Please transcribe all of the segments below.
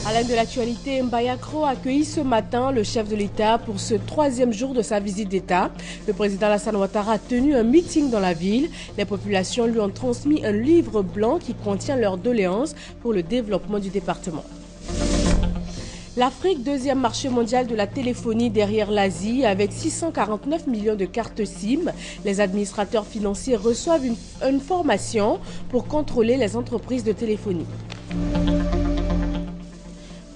À l'une de l'actualité, Mbaya Kroh a accueilli ce matin le chef de l'État pour ce 3e jour de sa visite d'État. Le président Alassane Ouattara a tenu un meeting dans la ville. Les populations lui ont transmis un livre blanc qui contient leurs doléances pour le développement du département. L'Afrique, deuxième marché mondial de la téléphonie derrière l'Asie, avec 649 millions de cartes SIM. Les administrateurs financiers reçoivent une formation pour contrôler les entreprises de téléphonie.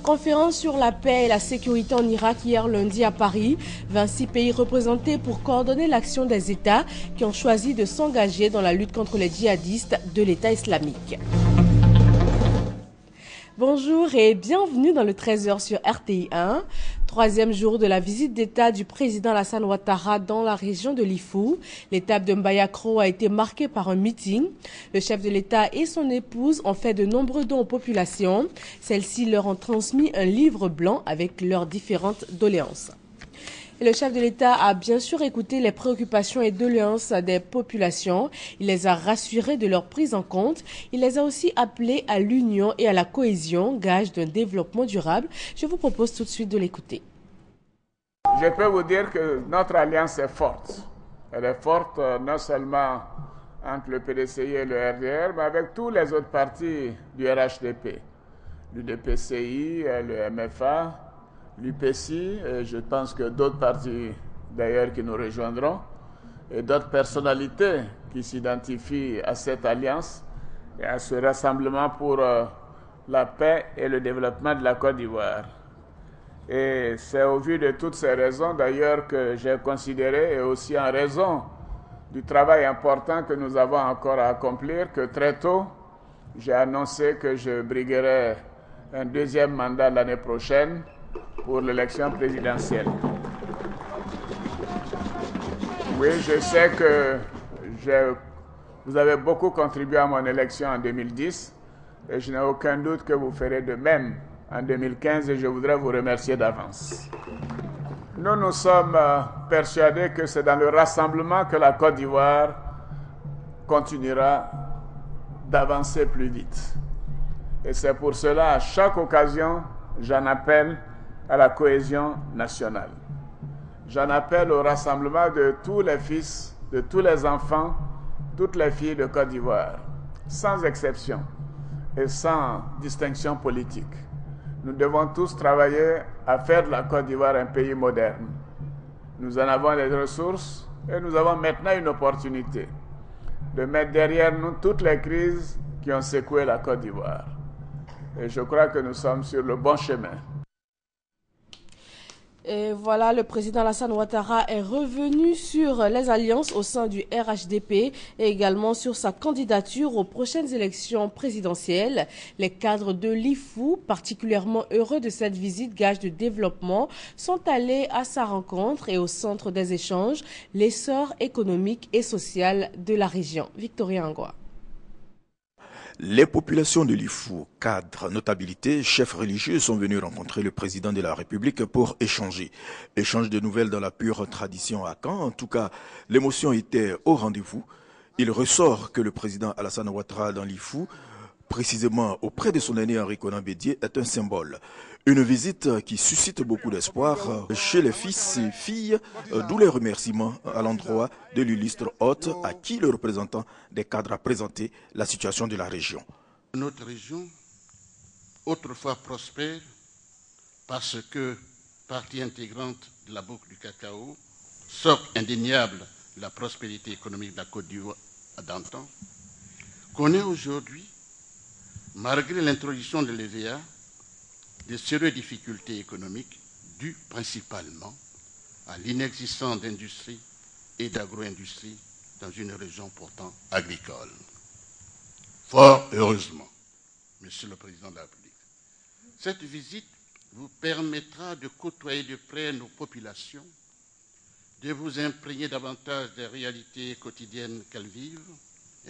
Conférence sur la paix et la sécurité en Irak hier lundi à Paris. 26 pays représentés pour coordonner l'action des États qui ont choisi de s'engager dans la lutte contre les djihadistes de l'État islamique. Bonjour et bienvenue dans le 13h sur RTI 1. 3e jour de la visite d'État du président Alassane Ouattara dans la région de l'Ifou. L'étape de Mbaya Kroh a été marquée par un meeting. Le chef de l'État et son épouse ont fait de nombreux dons aux populations. Celles-ci leur ont transmis un livre blanc avec leurs différentes doléances. Et le chef de l'État a bien sûr écouté les préoccupations et doléances des populations. Il les a rassurés de leur prise en compte. Il les a aussi appelés à l'union et à la cohésion, gage d'un développement durable. Je vous propose tout de suite de l'écouter. Je peux vous dire que notre alliance est forte. Elle est forte non seulement entre le PDCI et le RDR, mais avec tous les autres partis du RHDP. L'UDPCI, le MFA, l'UPCI, et je pense que d'autres partis d'ailleurs qui nous rejoindront, et d'autres personnalités qui s'identifient à cette alliance et à ce rassemblement pour la paix et le développement de la Côte d'Ivoire. Et c'est au vu de toutes ces raisons d'ailleurs que j'ai considéré, et aussi en raison du travail important que nous avons encore à accomplir, que très tôt, j'ai annoncé que je briguerai un 2e mandat l'année prochaine pour l'élection présidentielle. Oui, je sais que vous avez beaucoup contribué à mon élection en 2010 et je n'ai aucun doute que vous ferez de même en 2015 et je voudrais vous remercier d'avance. Nous sommes persuadés que c'est dans le rassemblement que la Côte d'Ivoire continuera d'avancer plus vite. Et c'est pour cela, à chaque occasion, j'en appelle à la cohésion nationale. J'en appelle au rassemblement de tous les fils, de tous les enfants, toutes les filles de Côte d'Ivoire, sans exception et sans distinction politique. Nous devons tous travailler à faire de la Côte d'Ivoire un pays moderne. Nous en avons les ressources et nous avons maintenant une opportunité de mettre derrière nous toutes les crises qui ont secoué la Côte d'Ivoire. Et je crois que nous sommes sur le bon chemin. Et voilà, le président Alassane Ouattara est revenu sur les alliances au sein du RHDP et également sur sa candidature aux prochaines élections présidentielles. Les cadres de l'Ifou, particulièrement heureux de cette visite gage de développement, sont allés à sa rencontre et au centre des échanges, l'essor économique et social de la région. Victorien Angoua. Les populations de l'Ifou, cadres, notabilités, chefs religieux sont venus rencontrer le président de la République pour échanger. Échange de nouvelles dans la pure tradition à Caen. En tout cas, l'émotion était au rendez-vous. Il ressort que le président Alassane Ouattara dans l'Ifou, précisément auprès de son aîné Henri Konan Bédié, est un symbole. Une visite qui suscite beaucoup d'espoir chez les fils et filles, d'où les remerciements à l'endroit de l'illustre hôte à qui le représentant des cadres a présenté la situation de la région. Notre région, autrefois prospère, parce que partie intégrante de la boucle du cacao, socle indéniable de la prospérité économique de la Côte d'Ivoire d'antan, connaît aujourd'hui, malgré l'introduction de l'EVA, de sérieuses difficultés économiques dues principalement à l'inexistence d'industrie et d'agro-industrie dans une région pourtant agricole. Fort heureusement, Monsieur le Président de la République, cette visite vous permettra de côtoyer de près nos populations, de vous imprégner davantage des réalités quotidiennes qu'elles vivent.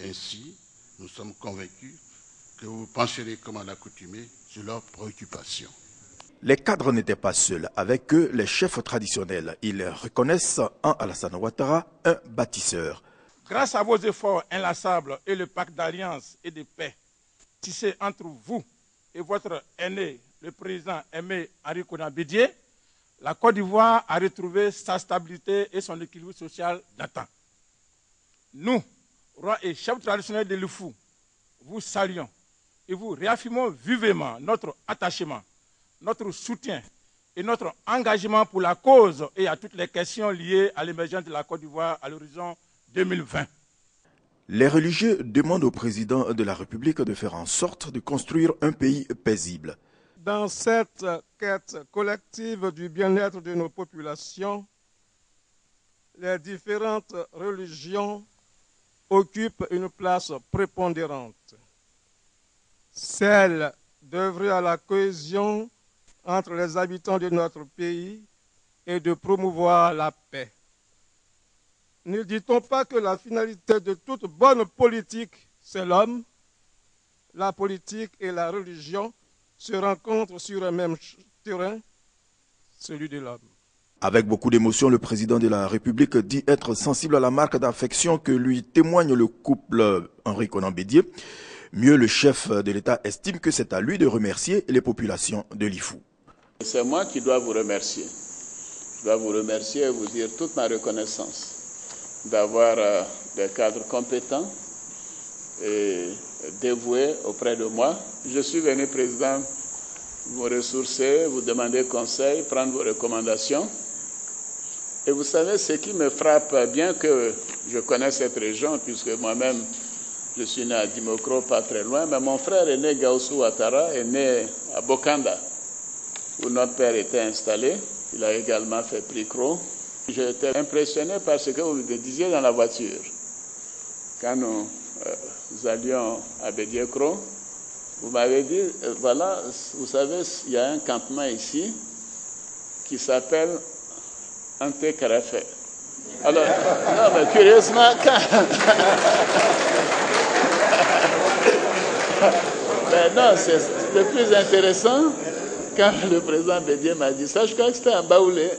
Ainsi, nous sommes convaincus que vous pencherez comme à l'accoutumée sur leurs préoccupations. Les cadres n'étaient pas seuls. Avec eux, les chefs traditionnels. Ils reconnaissent en Alassane Ouattara un bâtisseur. Grâce à vos efforts inlassables et le pacte d'alliance et de paix tissé entre vous et votre aîné, le président Aimé Henri Konan Bédié, la Côte d'Ivoire a retrouvé sa stabilité et son équilibre social d'antan. Nous, rois et chefs traditionnels de l'Ifou, vous saluons et vous réaffirmons vivement notre attachement, notre soutien et notre engagement pour la cause et à toutes les questions liées à l'émergence de la Côte d'Ivoire à l'horizon 2020. Les religieux demandent au président de la République de faire en sorte de construire un pays paisible. Dans cette quête collective du bien-être de nos populations, les différentes religions occupent une place prépondérante. Celle d'œuvrer à la cohésion entre les habitants de notre pays et de promouvoir la paix. Ne dit-on pas que la finalité de toute bonne politique, c'est l'homme? La politique et la religion se rencontrent sur un même terrain, celui de l'homme. Avec beaucoup d'émotion, le président de la République dit être sensible à la marque d'affection que lui témoigne le couple Henri Konan Bédié. Mieux, le chef de l'État estime que c'est à lui de remercier les populations de l'Ifou. C'est moi qui dois vous remercier. Je dois vous remercier et vous dire toute ma reconnaissance d'avoir des cadres compétents et dévoués auprès de moi. Je suis venu, président, vous ressourcer, vous demander conseil, prendre vos recommandations. Et vous savez, ce qui me frappe, bien que je connaisse cette région, puisque moi-même, je suis né à Dimokro, pas très loin, mais mon frère aîné, Gaussou Ouattara, est né à Bokanda, où notre père était installé. Il a également fait Pricro. J'étais impressionné par ce que vous me disiez dans la voiture. Quand nous allions à Bédiékro, vous m'avez dit, voilà, vous savez, il y a un campement ici qui s'appelle Ante Karafé. Alors, non, mais curieusement, mais non, c'est le plus intéressant, quand le président Bédié m'a dit ça, je crois que c'était un baoulé.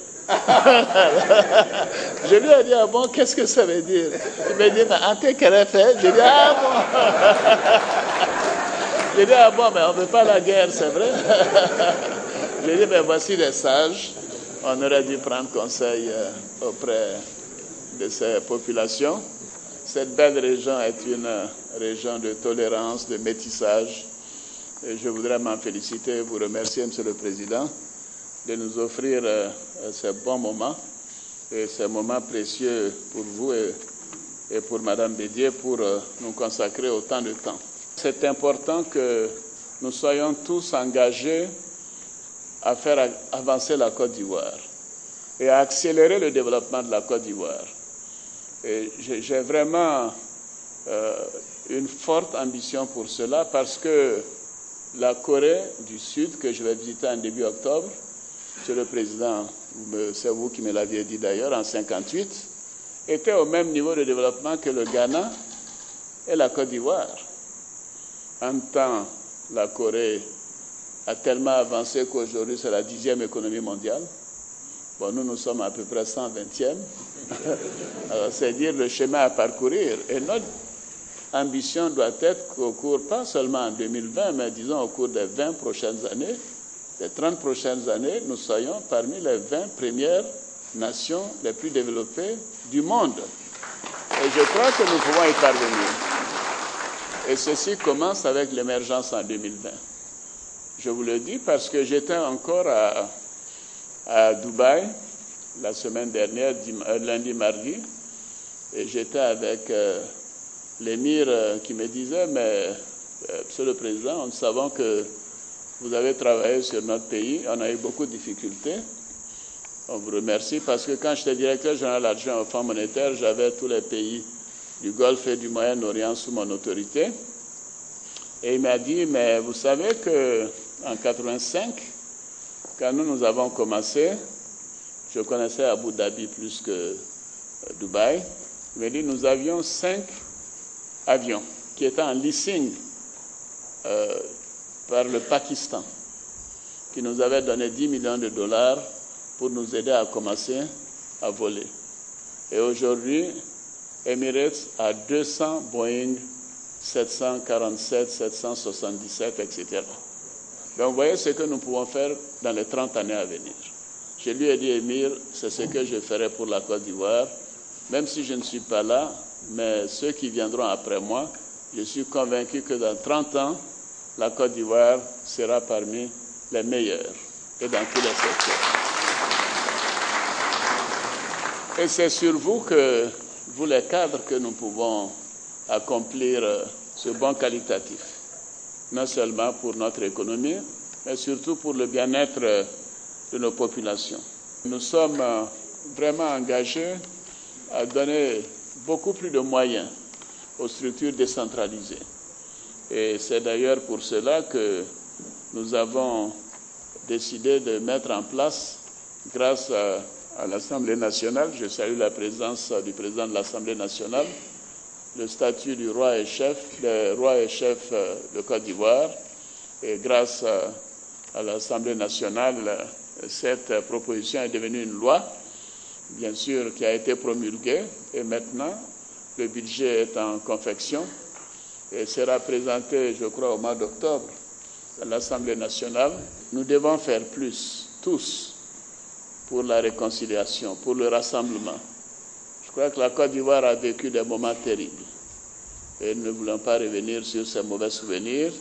Je lui ai dit, ah bon, qu'est-ce que ça veut dire? Il m'a dit, mais Ante Karafé. J'ai dit, ah bon. J'ai dit, ah bon, mais on ne veut pas la guerre, c'est vrai. J'ai dit, mais voici les sages. On aurait dû prendre conseil auprès de ces populations. Cette belle région est une région de tolérance, de métissage. Et je voudrais m'en féliciter et vous remercier, Monsieur le Président, de nous offrir ces bons moments et ces moments précieux pour vous et pour Madame Bédié pour nous consacrer autant de temps. C'est important que nous soyons tous engagés à faire avancer la Côte d'Ivoire et à accélérer le développement de la Côte d'Ivoire. J'ai vraiment une forte ambition pour cela parce que la Corée du Sud, que je vais visiter en début octobre, Monsieur le Président, c'est vous qui me l'aviez dit d'ailleurs, en 1958, était au même niveau de développement que le Ghana et la Côte d'Ivoire. En temps, la Corée a tellement avancé qu'aujourd'hui, c'est la 10e économie mondiale. Bon, nous sommes à peu près 120e. Alors, c'est dire le chemin à parcourir. Et notre ambition doit être qu'au cours, pas seulement en 2020, mais disons au cours des 20 prochaines années, les 30 prochaines années, nous soyons parmi les 20 premières nations les plus développées du monde. Et je crois que nous pouvons y parvenir. Et ceci commence avec l'émergence en 2020. Je vous le dis parce que j'étais encore à Dubaï la semaine dernière, lundi, mardi, et j'étais avec l'émir qui me disait, mais Monsieur le Président, nous savons que vous avez travaillé sur notre pays, on a eu beaucoup de difficultés. On vous remercie parce que quand j'étais directeur général adjoint au Fonds monétaire, j'avais tous les pays du Golfe et du Moyen-Orient sous mon autorité. Et il m'a dit, mais vous savez qu'en 1985, quand nous avons commencé, je connaissais Abu Dhabi plus que Dubaï, il m'a dit, nous avions 5 avions qui étaient en leasing par le Pakistan, qui nous avait donné 10 millions de dollars pour nous aider à commencer à voler. Et aujourd'hui, Emirates a 200 Boeing 747, 777, etc. Donc vous voyez ce que nous pouvons faire dans les 30 années à venir. Je lui ai dit, Émir, c'est ce que je ferai pour la Côte d'Ivoire, même si je ne suis pas là, mais ceux qui viendront après moi, je suis convaincu que dans 30 ans, la Côte d'Ivoire sera parmi les meilleurs et dans tous les secteurs. Et c'est sur vous que, vous les cadres, que nous pouvons accomplir ce bond qualitatif, non seulement pour notre économie, mais surtout pour le bien-être de nos populations. Nous sommes vraiment engagés à donner beaucoup plus de moyens aux structures décentralisées. Et c'est d'ailleurs pour cela que nous avons décidé de mettre en place, grâce à l'Assemblée nationale, je salue la présence du président de l'Assemblée nationale, le statut du roi et chef de Côte d'Ivoire. Et grâce à l'Assemblée nationale, cette proposition est devenue une loi, bien sûr, qui a été promulguée. Et maintenant, le budget est en confection et sera présenté, je crois, au mois d'octobre à l'Assemblée nationale. Nous devons faire plus, tous, pour la réconciliation, pour le rassemblement. Je crois que la Côte d'Ivoire a vécu des moments terribles et nous ne voulons pas revenir sur ces mauvais souvenirs.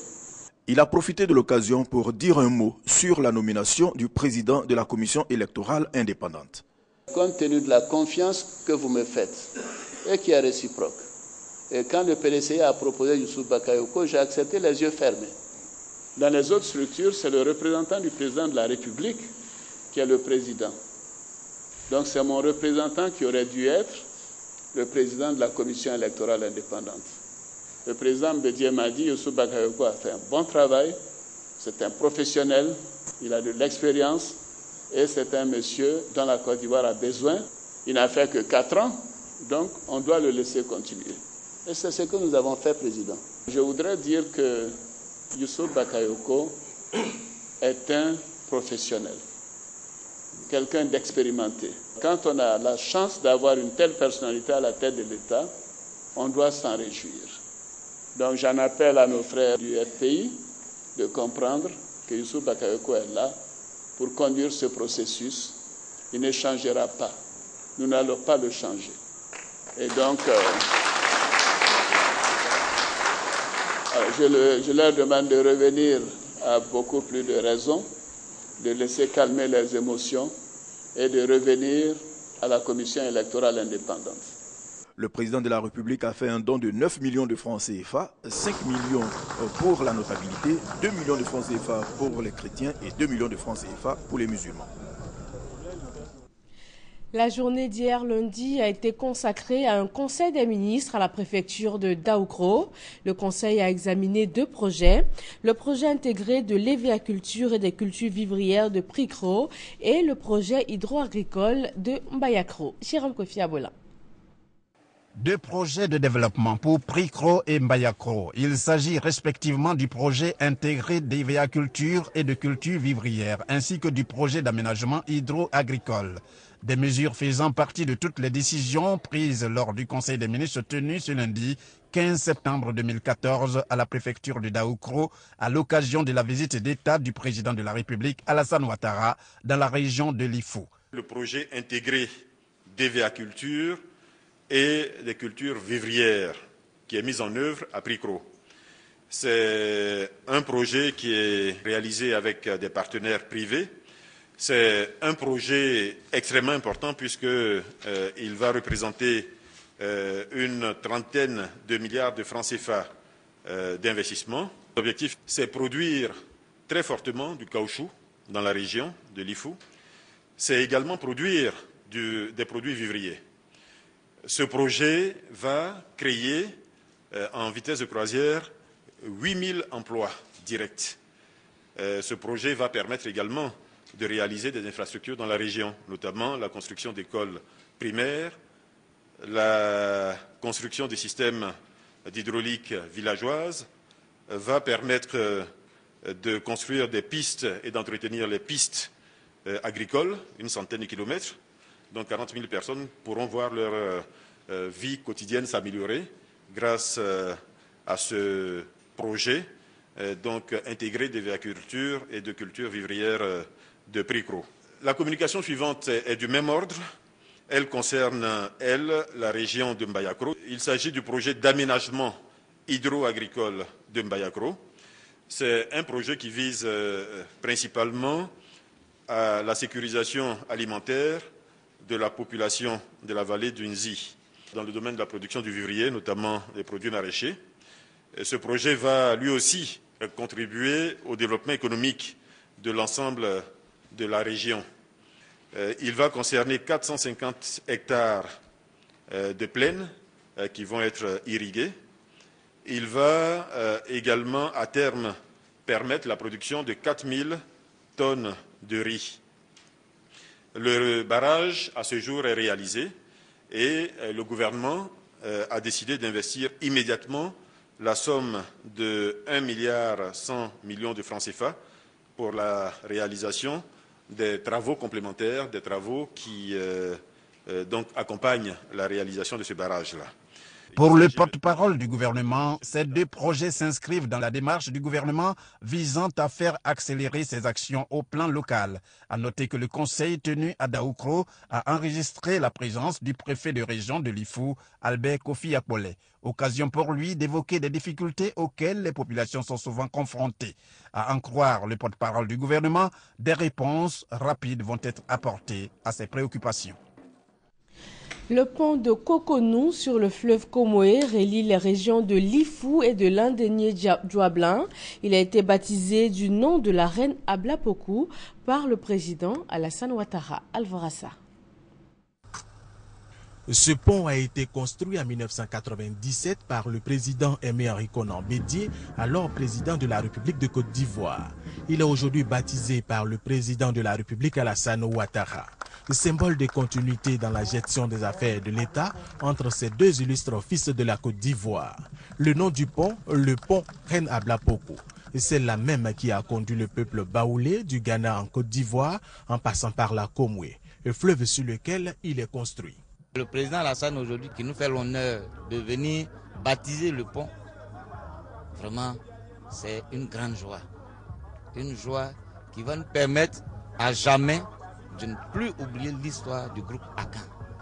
Il a profité de l'occasion pour dire un mot sur la nomination du président de la commission électorale indépendante. Compte tenu de la confiance que vous me faites et qui est réciproque, et quand le PDCI a proposé Youssouf Bakayoko, j'ai accepté les yeux fermés. Dans les autres structures, c'est le représentant du président de la République qui est le président. Donc c'est mon représentant qui aurait dû être le président de la commission électorale indépendante. Le président Mbedié m'a dit, Youssouf Bakayoko a fait un bon travail, c'est un professionnel, il a de l'expérience et c'est un monsieur dont la Côte d'Ivoire a besoin. Il n'a fait que 4 ans, donc on doit le laisser continuer. Et c'est ce que nous avons fait, président. Je voudrais dire que Youssouf Bakayoko est un professionnel, quelqu'un d'expérimenté. Quand on a la chance d'avoir une telle personnalité à la tête de l'État, on doit s'en réjouir. Donc j'en appelle à nos frères du FPI de comprendre que Youssouf Bakayoko est là pour conduire ce processus. Il ne changera pas. Nous n'allons pas le changer. Et donc, je leur demande de revenir à beaucoup plus de raison, de laisser calmer les émotions et de revenir à la commission électorale indépendante. Le président de la République a fait un don de 9 millions de francs CFA, 5 millions pour la notabilité, 2 millions de francs CFA pour les chrétiens et 2 millions de francs CFA pour les musulmans. La journée d'hier lundi a été consacrée à un conseil des ministres à la préfecture de Daoukro. Le conseil a examiné 2 projets. Le projet intégré de l'évéaculture et des cultures vivrières de Prikro et le projet hydro-agricole de Mbayakro. Chiram Kofi Abola. 2 projets de développement pour Prikro et Mbayakro. Il s'agit respectivement du projet intégré d'évéaculture et de culture vivrière, ainsi que du projet d'aménagement hydro-agricole. Des mesures faisant partie de toutes les décisions prises lors du Conseil des ministres tenu ce lundi 15 septembre 2014 à la préfecture de Daoukro à l'occasion de la visite d'État du président de la République Alassane Ouattara dans la région de Lifou. Le projet intégré d'évéaculture et des cultures vivrières qui est mis en œuvre à Prikro. C'est un projet qui est réalisé avec des partenaires privés. C'est un projet extrêmement important puisqu'il va représenter une trentaine de milliards de francs CFA d'investissement. L'objectif, c'est produire très fortement du caoutchouc dans la région de Lifou. C'est également produire des produits vivriers. Ce projet va créer en vitesse de croisière 8000 emplois directs. Ce projet va permettre également de réaliser des infrastructures dans la région, notamment la construction d'écoles primaires, la construction des systèmes d'hydraulique villageoise, va permettre de construire des pistes et d'entretenir les pistes agricoles, une centaine de kilomètres. Donc 40 000 personnes pourront voir leur vie quotidienne s'améliorer grâce à ce projet donc intégrée d'hévéaculture et de culture vivrière de Pricro. La communication suivante est du même ordre. Elle concerne, la région de Mbayakro. Il s'agit du projet d'aménagement hydro-agricole de Mbayakro. C'est un projet qui vise principalement à la sécurisation alimentaire de la population de la vallée du Nzi, dans le domaine de la production du vivrier, notamment des produits maraîchers. Et ce projet va lui aussi contribuer au développement économique de l'ensemble de la région. Il va concerner 450 hectares de plaines qui vont être irrigués. Il va également, à terme, permettre la production de 4000 tonnes de riz. Le barrage, à ce jour, est réalisé et le gouvernement a décidé d'investir immédiatement la somme de 1,1 milliard de francs CFA pour la réalisation des travaux complémentaires, des travaux qui donc accompagnent la réalisation de ce barrage-là. Pour le porte-parole du gouvernement, ces deux projets s'inscrivent dans la démarche du gouvernement visant à faire accélérer ses actions au plan local. À noter que le conseil tenu à Daoukro a enregistré la présence du préfet de région de Lifou, Albert Kofi Akpolé. Occasion pour lui d'évoquer des difficultés auxquelles les populations sont souvent confrontées. À en croire le porte-parole du gouvernement, des réponses rapides vont être apportées à ces préoccupations. Le pont de Coconou sur le fleuve Comoé relie les régions de Lifou et de Landénié-Djouablin. Il a été baptisé du nom de la reine Ablapoku par le président Alassane Ouattara. Alvorassa. Ce pont a été construit en 1997 par le président Aimé-Henri Konan Bédié, alors président de la République de Côte d'Ivoire. Il est aujourd'hui baptisé par le président de la République Alassane Ouattara. Symbole de continuité dans la gestion des affaires de l'État entre ces deux illustres fils de la Côte d'Ivoire. Le nom du pont, le pont Reine Ablapoku. C'est la même qui a conduit le peuple baoulé du Ghana en Côte d'Ivoire en passant par la Comoué, le fleuve sur lequel il est construit. Le président Alassane aujourd'hui qui nous fait l'honneur de venir baptiser le pont, vraiment c'est une grande joie. Une joie qui va nous permettre à jamais de ne plus oublier l'histoire du groupe Akan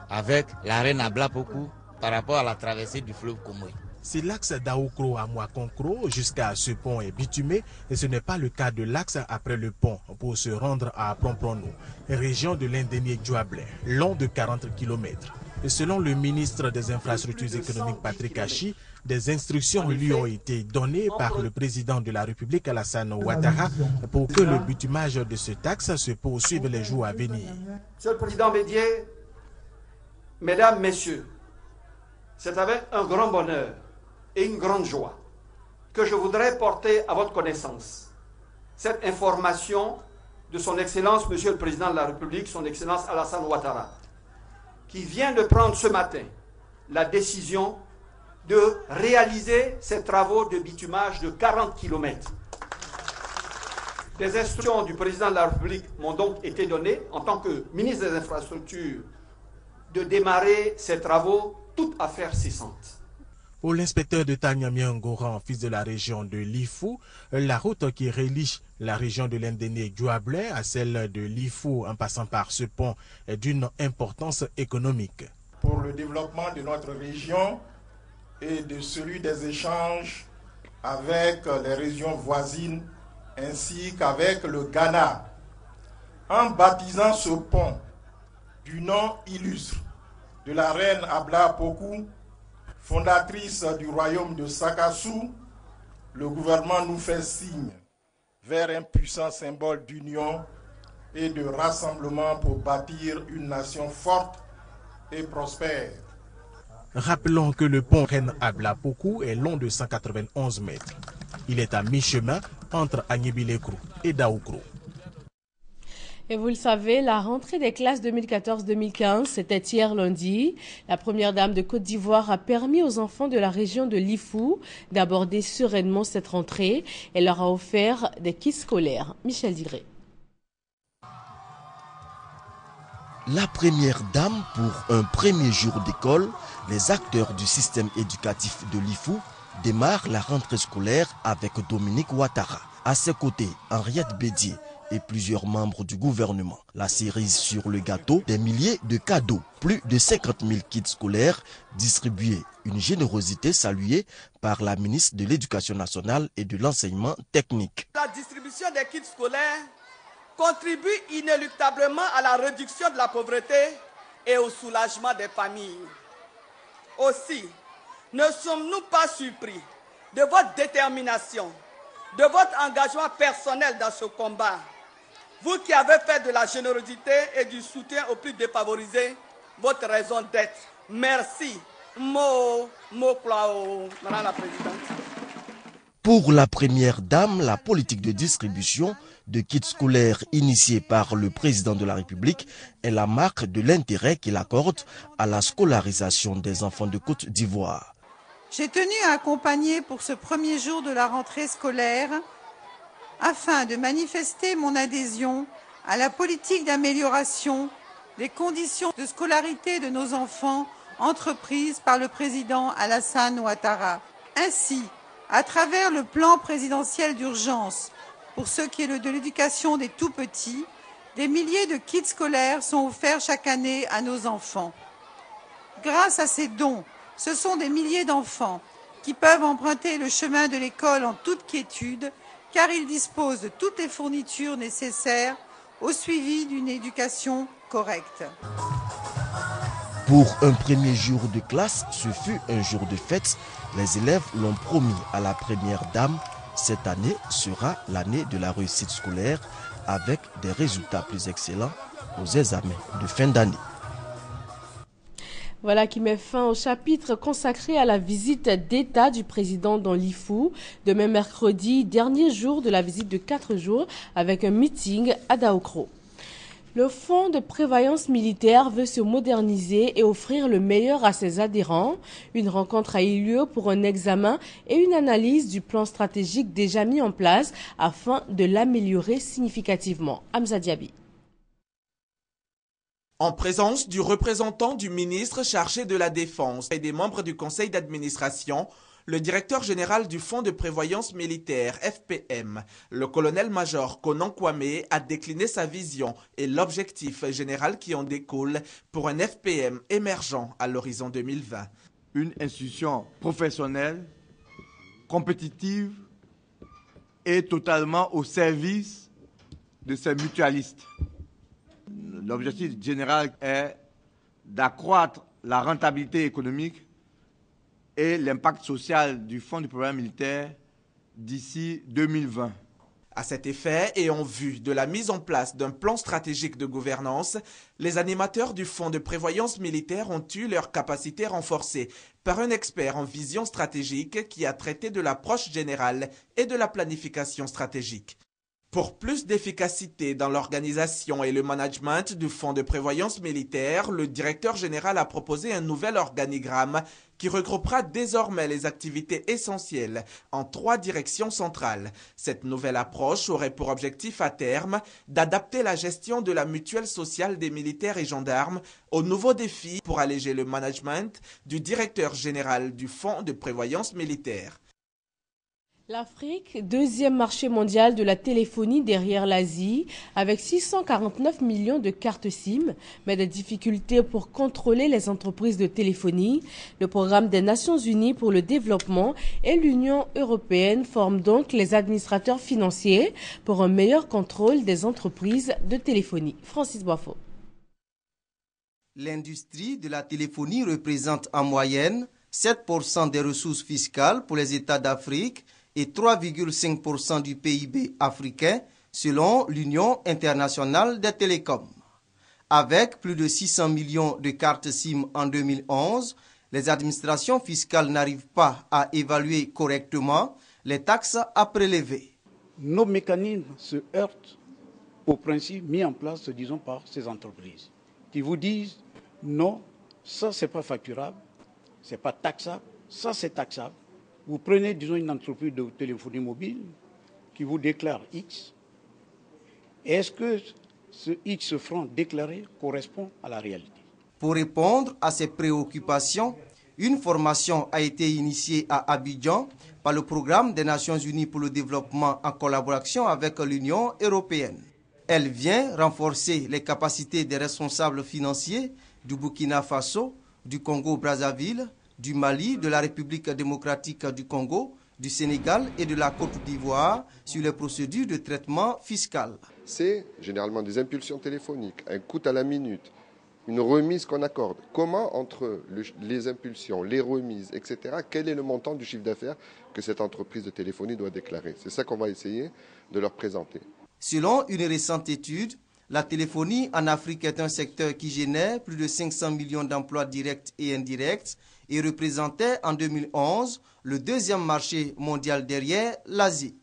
avec la reine Ablapoku par rapport à la traversée du fleuve Comoé. Si l'axe d'Aoukro à Mouakonkro jusqu'à ce pont est bitumé, et ce n'est pas le cas de l'axe après le pont pour se rendre à Plomprono, région de Landénié-Djouablin, long de 40 km. Et selon le ministre des Infrastructures économiques Patrick Achi, des instructions lui ont été données par le président de la République Alassane Ouattara pour que le bitumage de ce axe se poursuive les jours à venir. Monsieur le Président Bédié, Mesdames, Messieurs, c'est avec un grand bonheur et une grande joie que je voudrais porter à votre connaissance cette information de son Excellence, Monsieur le Président de la République, son Excellence Alassane Ouattara, qui vient de prendre ce matin la décision de réaliser ces travaux de bitumage de 40 km. Des instructions du Président de la République m'ont donc été données, en tant que ministre des Infrastructures, de démarrer ces travaux, toute affaire cessante. Pour l'inspecteur de Tanyamien Ngoran, fils de la région de Lifou, la route qui relie la région de Landénié-Djouablin à celle de Lifou en passant par ce pont est d'une importance économique. Pour le développement de notre région et de celui des échanges avec les régions voisines ainsi qu'avec le Ghana, en baptisant ce pont du nom illustre de la reine Ablapoku, fondatrice du royaume de Sakassou, le gouvernement nous fait signe vers un puissant symbole d'union et de rassemblement pour bâtir une nation forte et prospère. Rappelons que le pont Reine Ablapoku est long de 191 mètres. Il est à mi-chemin entre Agnébilé-Krou et Daoukro. Et vous le savez, la rentrée des classes 2014-2015, c'était hier lundi. La première dame de Côte d'Ivoire a permis aux enfants de la région de Lifou d'aborder sereinement cette rentrée. Elle leur a offert des kits scolaires. Michel Digré. La première dame pour un premier jour d'école, les acteurs du système éducatif de Lifou démarre la rentrée scolaire avec Dominique Ouattara. À ses côtés, Henriette Bédier et plusieurs membres du gouvernement. La cerise sur le gâteau, des milliers de cadeaux, plus de 50 000 kits scolaires distribués. Une générosité saluée par la ministre de l'Éducation nationale et de l'enseignement technique. La distribution des kits scolaires contribue inéluctablement à la réduction de la pauvreté et au soulagement des familles. Aussi, ne sommes-nous pas surpris de votre détermination, de votre engagement personnel dans ce combat. Vous qui avez fait de la générosité et du soutien aux plus défavorisés votre raison d'être. Merci. Madame la Présidente. Pour la première dame, la politique de distribution de kits scolaires initiée par le président de la République est la marque de l'intérêt qu'il accorde à la scolarisation des enfants de Côte d'Ivoire. J'ai tenu à accompagner pour ce premier jour de la rentrée scolaire afin de manifester mon adhésion à la politique d'amélioration des conditions de scolarité de nos enfants entreprise par le président Alassane Ouattara. Ainsi, à travers le plan présidentiel d'urgence pour ce qui est de l'éducation des tout-petits, des milliers de kits scolaires sont offerts chaque année à nos enfants. Grâce à ces dons, ce sont des milliers d'enfants qui peuvent emprunter le chemin de l'école en toute quiétude, car ils disposent de toutes les fournitures nécessaires au suivi d'une éducation correcte. Pour un premier jour de classe, ce fut un jour de fête. Les élèves l'ont promis à la première dame. Cette année sera l'année de la réussite scolaire avec des résultats plus excellents aux examens de fin d'année. Voilà qui met fin au chapitre consacré à la visite d'État du président dans l'IFU. Demain mercredi, dernier jour de la visite de 4 jours avec un meeting à Daokro. Le Fonds de prévoyance militaire veut se moderniser et offrir le meilleur à ses adhérents. Une rencontre a eu lieu pour un examen et une analyse du plan stratégique déjà mis en place afin de l'améliorer significativement. Hamza Diaby. En présence du représentant du ministre chargé de la Défense et des membres du conseil d'administration, le directeur général du Fonds de prévoyance militaire, FPM, le colonel-major Konan Kwame, a décliné sa vision et l'objectif général qui en découle pour un FPM émergent à l'horizon 2020. Une institution professionnelle, compétitive et totalement au service de ses mutualistes. L'objectif général est d'accroître la rentabilité économique et l'impact social du Fonds du programme militaire d'ici 2020. À cet effet, et en vue de la mise en place d'un plan stratégique de gouvernance, les animateurs du Fonds de prévoyance militaire ont eu leur capacité renforcée par un expert en vision stratégique qui a traité de l'approche générale et de la planification stratégique. Pour plus d'efficacité dans l'organisation et le management du Fonds de prévoyance militaire, le directeur général a proposé un nouvel organigramme qui regroupera désormais les activités essentielles en 3 directions centrales. Cette nouvelle approche aurait pour objectif à terme d'adapter la gestion de la mutuelle sociale des militaires et gendarmes aux nouveaux défis pour alléger le management du directeur général du Fonds de prévoyance militaire. L'Afrique, deuxième marché mondial de la téléphonie derrière l'Asie, avec 649 millions de cartes SIM, mais des difficultés pour contrôler les entreprises de téléphonie. Le programme des Nations Unies pour le développement et l'Union européenne forment donc les administrateurs financiers pour un meilleur contrôle des entreprises de téléphonie. Francis Boifo. L'industrie de la téléphonie représente en moyenne 7% des ressources fiscales pour les États d'Afrique et 3,5% du PIB africain selon l'Union internationale des télécoms. Avec plus de 600 millions de cartes SIM en 2011, les administrations fiscales n'arrivent pas à évaluer correctement les taxes à prélever. Nos mécanismes se heurtent aux principes mis en place, disons, par ces entreprises, qui vous disent non, ça c'est pas facturable, c'est pas taxable, ça c'est taxable. Vous prenez, disons, une entreprise de téléphonie mobile qui vous déclare X. Est-ce que ce X francs déclaré correspond à la réalité? Pour répondre à ces préoccupations, Une formation a été initiée à Abidjan par le programme des Nations Unies pour le développement en collaboration avec l'Union européenne. Elle vient renforcer les capacités des responsables financiers du Burkina Faso, du Congo-Brazzaville, du Mali, de la République démocratique du Congo, du Sénégal et de la Côte d'Ivoire sur les procédures de traitement fiscal. C'est généralement des impulsions téléphoniques, un coût à la minute, une remise qu'on accorde. Comment entre les impulsions, les remises, etc., quel est le montant du chiffre d'affaires que cette entreprise de téléphonie doit déclarer? C'est ça qu'on va essayer de leur présenter. Selon une récente étude, la téléphonie en Afrique est un secteur qui génère plus de 500 millions d'emplois directs et indirects et représentait en 2011 le deuxième marché mondial derrière l'Asie.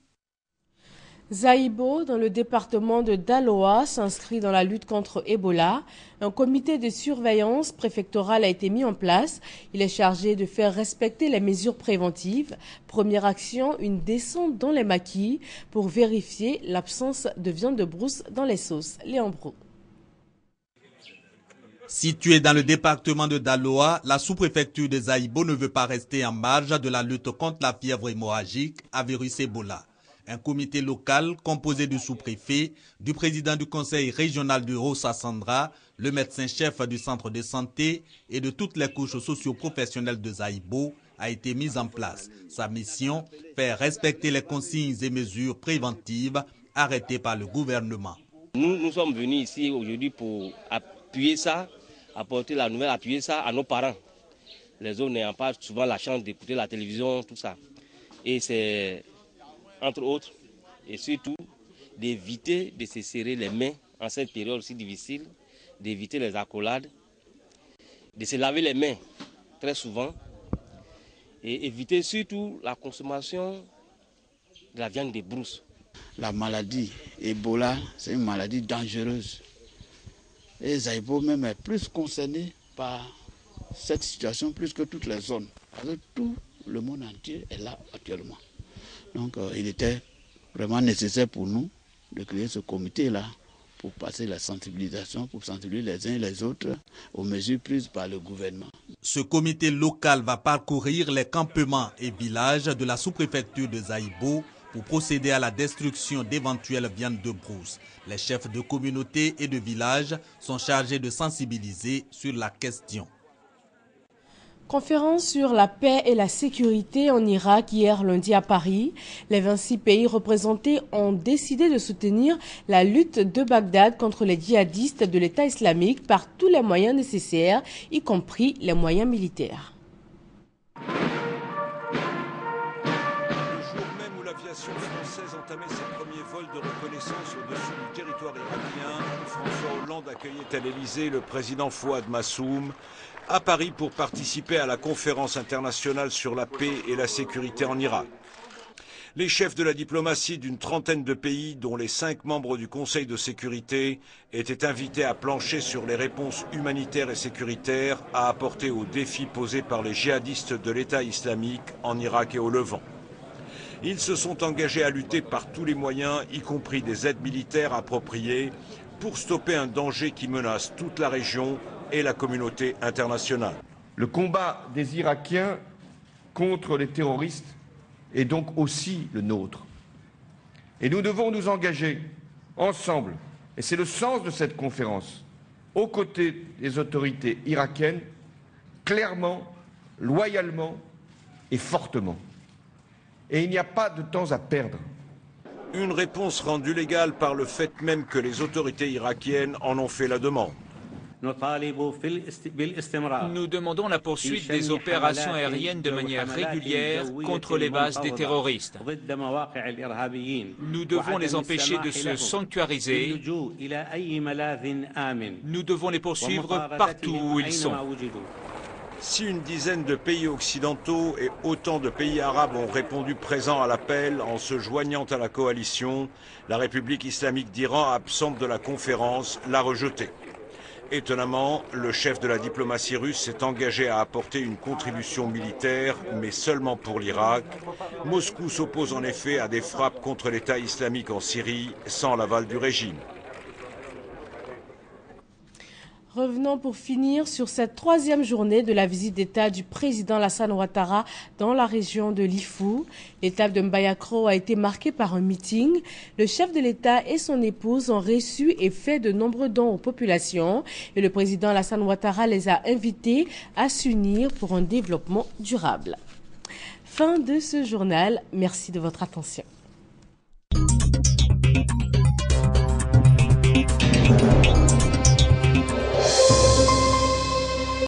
Zaïbo, dans le département de Daloa, s'inscrit dans la lutte contre Ebola. Un comité de surveillance préfectorale a été mis en place. Il est chargé de faire respecter les mesures préventives. Première action, une descente dans les maquis pour vérifier l'absence de viande de brousse dans les sauces. Léon Brou. Située dans le département de Daloa, la sous-préfecture de Zaïbo ne veut pas rester en marge de la lutte contre la fièvre hémorragique à virus Ebola. Un comité local composé du sous-préfet, du président du conseil régional de Haut-Sassandra, le médecin-chef du centre de santé et de toutes les couches socio-professionnelles de Zaïbo a été mis en place. Sa mission, faire respecter les consignes et mesures préventives arrêtées par le gouvernement. Nous sommes venus ici aujourd'hui pour appuyer ça, apporter la nouvelle, appuyer ça à nos parents. Les autres n'ayant pas souvent la chance d'écouter la télévision, tout ça. Et c'est, entre autres, et surtout, d'éviter de se serrer les mains en cette période si difficile, d'éviter les accolades, de se laver les mains très souvent et éviter surtout la consommation de la viande de brousse. La maladie Ebola, c'est une maladie dangereuse. Et Zaïbo même est plus concerné par cette situation plus que toutes les zones. Parce que tout le monde entier est là actuellement. Donc il était vraiment nécessaire pour nous de créer ce comité-là pour passer la sensibilisation, pour sensibiliser les uns et les autres aux mesures prises par le gouvernement. Ce comité local va parcourir les campements et villages de la sous-préfecture de Zaïbo pour procéder à la destruction d'éventuelles viandes de brousse. Les chefs de communauté et de village sont chargés de sensibiliser sur la question. Conférence sur la paix et la sécurité en Irak hier lundi à Paris. Les 26 pays représentés ont décidé de soutenir la lutte de Bagdad contre les djihadistes de l'État islamique par tous les moyens nécessaires, y compris les moyens militaires. L'aviation française entamait ses premiers vols de reconnaissance au-dessus du territoire irakien. François Hollande accueillait à l'Elysée le président Fouad Massoum à Paris pour participer à la conférence internationale sur la paix et la sécurité en Irak. Les chefs de la diplomatie d'une trentaine de pays, dont les 5 membres du Conseil de sécurité, étaient invités à plancher sur les réponses humanitaires et sécuritaires à apporter aux défis posés par les djihadistes de l'État islamique en Irak et au Levant. Ils se sont engagés à lutter par tous les moyens, y compris des aides militaires appropriées, pour stopper un danger qui menace toute la région et la communauté internationale. Le combat des Irakiens contre les terroristes est donc aussi le nôtre. Et nous devons nous engager ensemble, et c'est le sens de cette conférence, aux côtés des autorités irakiennes, clairement, loyalement et fortement. Et il n'y a pas de temps à perdre. Une réponse rendue légale par le fait même que les autorités irakiennes en ont fait la demande. Nous demandons la poursuite des opérations aériennes de manière régulière contre les bases des terroristes. Nous devons les empêcher de se sanctuariser. Nous devons les poursuivre partout où ils sont. Si une dizaine de pays occidentaux et autant de pays arabes ont répondu présents à l'appel en se joignant à la coalition, la République islamique d'Iran, absente de la conférence, l'a rejeté. Étonnamment, le chef de la diplomatie russe s'est engagé à apporter une contribution militaire, mais seulement pour l'Irak. Moscou s'oppose en effet à des frappes contre l'État islamique en Syrie, sans l'aval du régime. Revenons pour finir sur cette troisième journée de la visite d'État du président Alassane Ouattara dans la région de l'Ifou. L'étape de Mbayakro a été marquée par un meeting. Le chef de l'État et son épouse ont reçu et fait de nombreux dons aux populations. Et le président Alassane Ouattara les a invités à s'unir pour un développement durable. Fin de ce journal. Merci de votre attention.